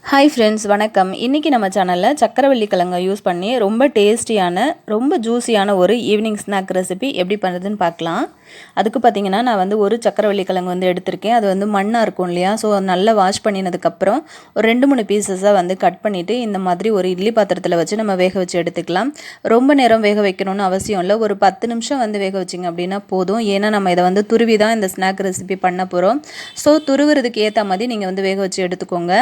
Hi friends, வணக்கம். இன்றைக்கி நம்ம சேனலில் சக்கரவள்ளி கிழங்கை யூஸ் பண்ணி ரொம்ப டேஸ்டியான ரொம்ப ஜூஸியான ஒரு ஈவினிங் ஸ்நாக் ரெசிபி எப்படி பண்ணுறதுன்னு பார்க்கலாம். அதுக்கு பார்த்திங்கன்னா நான் வந்து ஒரு சக்கரவள்ளி கிழங்கு வந்து எடுத்திருக்கேன். அது வந்து மண்ணாக இருக்கும் இல்லையா, ஸோ நல்லா வாஷ் பண்ணினதுக்கப்புறம் ஒரு 2-3 பீசஸாக வந்து கட் பண்ணிவிட்டு இந்த மாதிரி ஒரு இட்லி பாத்திரத்தில் வச்சு நம்ம வேக வச்சு எடுத்துக்கலாம். ரொம்ப நேரம் வேக வைக்கணும்னு அவசியம் இல்லை. ஒரு 10 நிமிஷம் வந்து வேக வச்சிங்க அப்படின்னா போதும். ஏன்னா நம்ம இதை வந்து துருவி தான் இந்த ஸ்நாக் ரெசிபி பண்ண போகிறோம். ஸோ துருவுறதுக்கு ஏற்ற மாதிரி நீங்கள் வந்து வேக வச்சு எடுத்துக்கோங்க.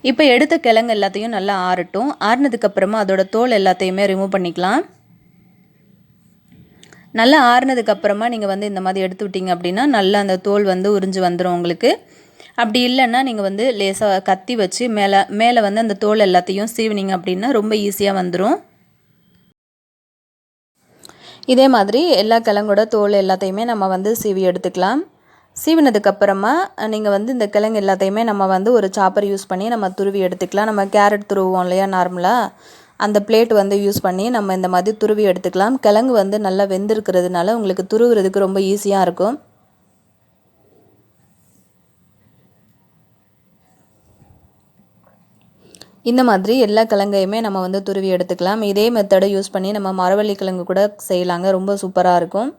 இப்போ எடுத்த கிழங்கு எல்லாத்தையும் நல்லா ஆறட்டும். ஆறுனதுக்கப்புறமா அதோட தோல் எல்லாத்தையுமே ரிமூவ் பண்ணிக்கலாம். நல்லா ஆறுனதுக்கப்புறமா நீங்கள் வந்து இந்த மாதிரி எடுத்து விட்டீங்க அப்படின்னா நல்லா அந்த தோல் வந்து உறிஞ்சு வந்துடும் உங்களுக்கு. அப்படி இல்லைன்னா நீங்கள் வந்து லேசாக கத்தி வச்சு மேலே வந்து அந்த தோல் எல்லாத்தையும் சீவினீங்க அப்படின்னா ரொம்ப ஈஸியாக வந்துடும். இதே மாதிரி எல்லா கிழங்கோட தோல் எல்லாத்தையுமே நம்ம வந்து சீவி எடுத்துக்கலாம். சீவினதுக்கப்புறமா நீங்கள் வந்து இந்த கிழங்கு எல்லாத்தையுமே நம்ம வந்து ஒரு சாப்பர் யூஸ் பண்ணி நம்ம துருவி எடுத்துக்கலாம். நம்ம கேரட் துருவோம் இல்லையா நார்மலாக, அந்த பிளேட் வந்து யூஸ் பண்ணி நம்ம இந்த மாதிரி துருவி எடுத்துக்கலாம். கிழங்கு வந்து நல்லா வெந்திருக்கிறதுனால உங்களுக்கு துருவுறதுக்கு ரொம்ப ஈஸியாக இருக்கும். இந்த மாதிரி எல்லா கிழங்கையுமே நம்ம வந்து துருவி எடுத்துக்கலாம். இதே மெத்தடை யூஸ் பண்ணி நம்ம மரவள்ளி கிழங்கு கூட செய்யலாங்க, ரொம்ப சூப்பராக இருக்கும்.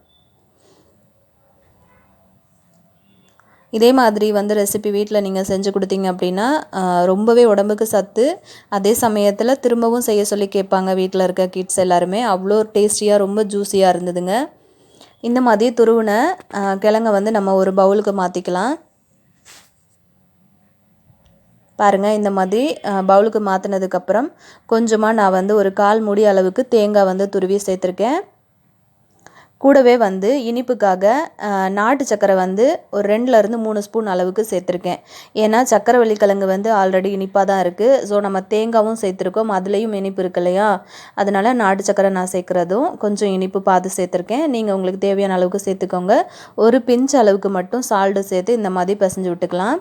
இதே மாதிரி வந்து ரெசிபி வீட்டில் நீங்கள் செஞ்சு கொடுத்தீங்க அப்படின்னா ரொம்பவே உடம்புக்கு சத்து. அதே சமயத்தில் திரும்பவும் செய்ய சொல்லி கேட்பாங்க வீட்டில் இருக்க கிட்ஸ் எல்லாருமே. அவ்வளோ டேஸ்டியாக ரொம்ப ஜூஸியாக இருந்ததுங்க. இந்த மாதிரி துருவின கிழங்க வந்து நம்ம ஒரு பவுலுக்கு மாற்றிக்கலாம். பாருங்கள், இந்த மாதிரி பவுலுக்கு மாற்றினதுக்கப்புறம் கொஞ்சமாக நான் வந்து ஒரு 1/4 மூடி அளவுக்கு தேங்காய் வந்து துருவி சேர்த்துருக்கேன். கூடவே வந்து இனிப்புக்காக நாட்டு சக்கரை வந்து ஒரு 2லேருந்து 3 ஸ்பூன் அளவுக்கு சேர்த்துருக்கேன். ஏன்னா சக்கரவள்ளி கிழங்கு வந்து ஆல்ரெடி இனிப்பாக தான் இருக்குது. ஸோ நம்ம தேங்காயும் சேர்த்துருக்கோம், அதுலேயும் இனிப்பு இருக்கு இல்லையா, அதனால் நாட்டு சக்கரை நான் சேர்க்குறதும் கொஞ்சம் இனிப்பு பார்த்து சேர்த்துருக்கேன். நீங்கள் உங்களுக்கு தேவையான அளவுக்கு சேர்த்துக்கோங்க. ஒரு பிஞ்ச் அளவுக்கு மட்டும் சால்ட்டு சேர்த்து இந்த மாதிரி பிசைஞ்சு விட்டுக்கலாம்.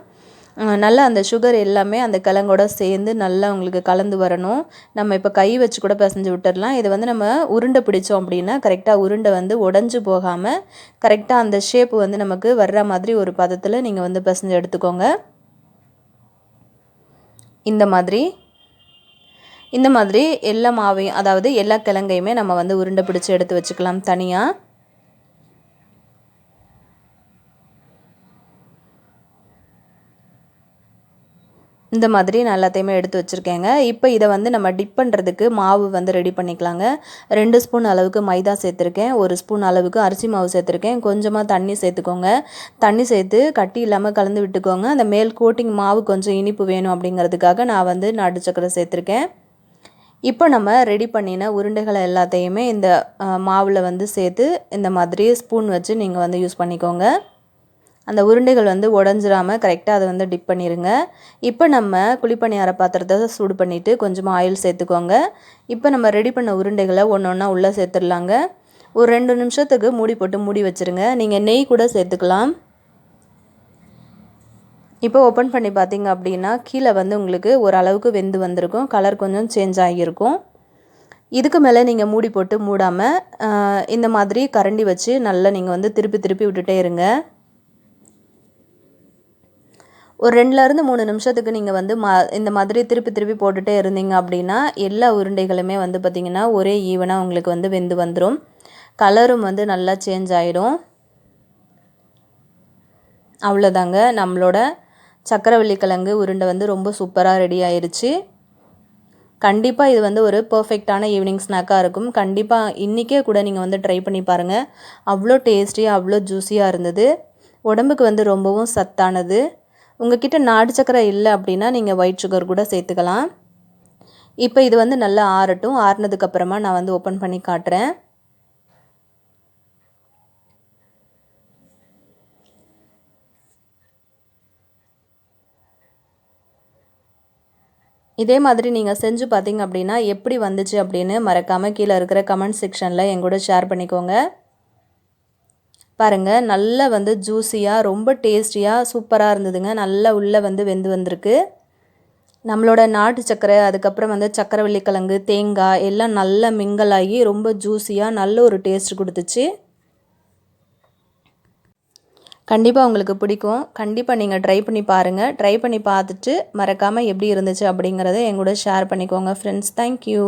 நல்லா அந்த சுகர் எல்லாமே அந்த கிழங்கோட சேர்ந்து நல்லா உங்களுக்கு கலந்து வரணும். நம்ம இப்போ கை வச்சு கூட பிசைஞ்சு விட்டுடலாம். இது வந்து நம்ம உருண்டை பிடிச்சோம் அப்படின்னா கரெக்டாக உருண்டை வந்து உடஞ்சி போகாமல் கரெக்டாக அந்த ஷேப்பு வந்து நமக்கு வர்ற மாதிரி ஒரு பதத்தில் நீங்கள் வந்து பிசைஞ்சு எடுத்துக்கோங்க. இந்த மாதிரி எல்லா மாவையும், அதாவது எல்லா கிழங்கையுமே நம்ம வந்து உருண்டை பிடிச்சி எடுத்து வச்சுக்கலாம் தனியாக. இந்த மாதிரி நான் எல்லாத்தையுமே எடுத்து வச்சுருக்கேங்க. இப்போ இதை வந்து நம்ம டிப் பண்ணுறதுக்கு மாவு வந்து ரெடி பண்ணிக்கலாங்க. 2 ஸ்பூன் அளவுக்கு மைதா சேர்த்துருக்கேன், 1 ஸ்பூன் அளவுக்கு அரிசி மாவு சேர்த்துருக்கேன், கொஞ்சமாக தண்ணி சேர்த்துக்கோங்க. தண்ணி சேர்த்து கட்டி இல்லாமல் கலந்து விட்டுக்கோங்க. அந்த மேல் கோட்டிங் மாவு கொஞ்சம் இனிப்பு வேணும் அப்படிங்கிறதுக்காக நான் வந்து நாட்டு சக்கரை சேர்த்துருக்கேன். இப்போ நம்ம ரெடி பண்ணின உருண்டைகளை எல்லாத்தையுமே இந்த மாவில் வந்து சேர்த்து இந்த மாதிரி ஸ்பூன் வச்சு நீங்கள் வந்து யூஸ் பண்ணிக்கோங்க. அந்த உருண்டைகள் வந்து உடஞ்சிராமல் கரெக்டாக அதை வந்து டிப் பண்ணிடுங்க. இப்போ நம்ம குழிப்பணியார பாத்திரத்தை சூடு பண்ணிவிட்டு கொஞ்சமாக ஆயில் சேர்த்துக்கோங்க. இப்போ நம்ம ரெடி பண்ண உருண்டைகளை ஒன்று ஒன்றா உள்ளே சேர்த்துடலாங்க. ஒரு 2 நிமிஷத்துக்கு மூடி போட்டு மூடி வச்சுருங்க. நீங்கள் நெய் கூட சேர்த்துக்கலாம். இப்போ ஓப்பன் பண்ணி பார்த்தீங்க அப்படின்னா கீழே வந்து உங்களுக்கு ஓரளவுக்கு வெந்து வந்திருக்கும், கலர் கொஞ்சம் சேஞ்ச் ஆகியிருக்கும். இதுக்கு மேலே நீங்கள் மூடி போட்டு மூடாமல் இந்த மாதிரி கரண்டி வச்சு நல்லா நீங்கள் வந்து திருப்பி திருப்பி விட்டுட்டே இருங்க. ஒரு 2லேருந்து 3 நிமிஷத்துக்கு நீங்கள் வந்து இந்த மாதிரி திருப்பி திருப்பி போட்டுகிட்டே இருந்தீங்க அப்படின்னா எல்லா உருண்டைகளுமே வந்து பார்த்திங்கன்னா ஒரே ஈவனாக உங்களுக்கு வந்து வெந்து வந்துடும். கலரும் வந்து நல்லா சேஞ்ச் ஆகிடும். அவ்வளோதாங்க, நம்மளோட சக்கரவள்ளி கிழங்கு உருண்டை வந்து ரொம்ப சூப்பராக ரெடி ஆயிடுச்சு. கண்டிப்பாக இது வந்து ஒரு பர்ஃபெக்டான ஈவினிங் ஸ்நாக்காக இருக்கும். கண்டிப்பாக இன்றைக்கே கூட நீங்கள் வந்து ட்ரை பண்ணி பாருங்கள். அவ்வளோ டேஸ்டியாக அவ்வளோ ஜூஸியாக இருந்தது. உடம்புக்கு வந்து ரொம்பவும் சத்தானது. உங்கள்கிட்ட நாட்டு சக்கரை இல்லை அப்படின்னா நீங்கள் ஒயிட் சுகர் கூட சேர்த்துக்கலாம். இப்போ இது வந்து நல்லா ஆறட்டும். ஆறுனதுக்கப்புறமா நான் வந்து ஓப்பன் பண்ணி காட்டுறேன். இதே மாதிரி நீங்கள் செஞ்சு பார்த்தீங்க அப்படின்னா எப்படி வந்துச்சு அப்படின்னு மறக்காமல் கீழே இருக்கிற கமெண்ட் செக்ஷனில் எங்கூட ஷேர் பண்ணிக்கோங்க. பாருங்கள், நல்லா வந்து ஜூஸியாக ரொம்ப டேஸ்டியாக சூப்பராக இருந்ததுங்க. நல்லா உள்ளே வந்து வெந்து வந்திருக்கு. நம்மளோட நாட்டு சக்கரை, அதுக்கப்புறம் வந்து சக்கரவள்ளி கிழங்கு, தேங்காய் எல்லாம் நல்லா மிங்கலாகி ரொம்ப ஜூஸியாக நல்ல ஒரு டேஸ்ட் கொடுத்துச்சு. கண்டிப்பாக உங்களுக்கு பிடிக்கும். கண்டிப்பாக நீங்கள் ட்ரை பண்ணி பாருங்கள். ட்ரை பண்ணி பார்த்துட்டு மறக்காமல் எப்படி இருந்துச்சு அப்படிங்கிறத என் கூட ஷேர் பண்ணிக்கோங்க ஃப்ரெண்ட்ஸ். தேங்க்யூ.